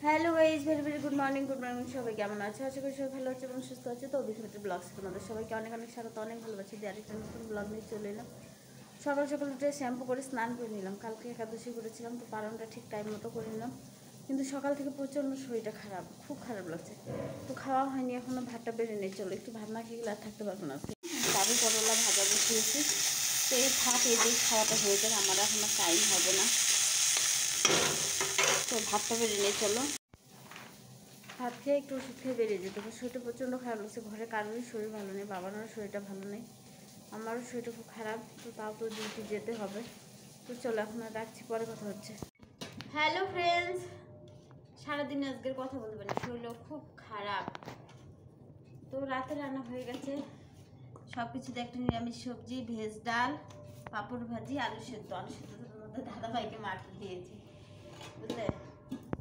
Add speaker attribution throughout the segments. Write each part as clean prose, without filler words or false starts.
Speaker 1: Hello guys, very very good morning সবাই কেমন আছে? আশা করি সবাই ভালো আছে এবং সুস্থ আছে। তো অভিজ্ঞতা ব্লগস তোমাদের সবাইকে অনেক অনেক স্বাগত, অনেক ভালোবাসি দিয়ে আরেকটা নতুন ব্লগ নিয়ে চলে এলাম। সকাল সকাল উঠে শ্যাম্পু করে স্নান করে নিলাম। কালকে একাদশী করেছিলাম, তো পালনটা ঠিক টাইম মতো করে নিলাম। কিন্তু সকাল থেকে প্রচণ্ড শরীরটা খারাপ, খুব খারাপ লাগছে। তো খাওয়া হয়নি এখনও, ভাতটা বেড়ে নিয়ে চলো, একটু ভাত না খেয়ে গেলে আর থাকতে পারবো না। আলু করলা ভাজা বসিয়েছি, তো এই ভাত এই দিয়ে খাওয়াটা হয়ে যাবে, আমার এখনও টাইম হবে না। তো ভাতটা বেড়ে নিয়ে চলো। ভাত খেয়ে একটু ওষুধ খেয়ে বেরিয়ে যেতে হবে। শরীরটা প্রচণ্ড খারাপ লাগছে, ঘরে কারোরই শরীর ভালো নেই, বাবারও শরীরটা ভালো নেই, আমারও শরীরটা খুব খারাপ। তো তাও তো ডিউটি যেতে হবে। তো চলো এখন আর রাখছি, পরে কথা হচ্ছে। হ্যালো ফ্রেন্ডস, সারাদিন আজকের কথা বলতে পারি, শরীরও খুব খারাপ। তো রাতে রান্না হয়ে গেছে সব কিছুতে, একটা নিরামিষ সবজি, ভেজ ডাল, পাঁপড় ভাজি, আলু সেদ্ধ। আলু সেদ্ধটার মধ্যে দাদাভাইকে মাটন দিয়েছি, বুঝলে।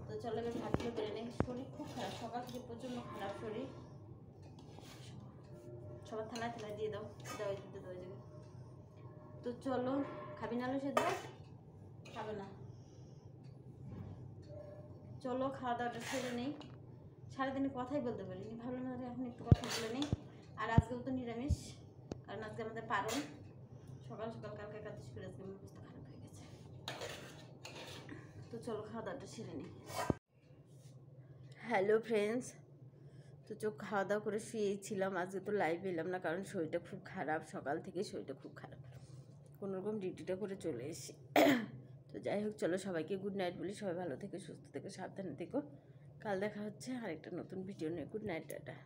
Speaker 1: তো চলো এবার ভাতগুলো বেড়ে নেই। শরীর খুব খারাপ, সকাল থেকে প্রচণ্ড খারাপ শরীর। সবার থালায় থালায় দিয়ে দাও, দাও দিতে দাও যাবে। তো চলো, খাবি না আলু সেদ্ধ? খাবে না, চলো খাওয়া দাওয়াটা সেরে নেই। সারাদিনে কথাই বলতে পারিনি, ভাবলাম না এখন একটু কথা বলে নেই। আর আজকেও তো নিরামিষ, কারণ আজকে আমাদের পারণ। সকাল সকাল কালকে একাদশী করে আজকে আমার অবস্থা খারাপ হয়ে গেছে। তো চলো খাওয়া দাওয়াটা সেরে নিই। হ্যালো ফ্রেন্ডস, তো চোখ খাওয়া দাওয়া করে শুয়েছিলাম। আজকে তো লাইভ এলাম না, কারণ শরীরটা খুব খারাপ, সকাল থেকে শরীরটা খুব খারাপ, কোনোরকম ডিউটিটা করে চলে এসেছি। তো যাই হোক, চলো সবাইকে গুড নাইট বলি। সবাই ভালো থেকে, সুস্থ থেকে, সাবধানে থেকো। কাল দেখা হচ্ছে আরেকটা নতুন ভিডিও নিয়ে। Good night, tata.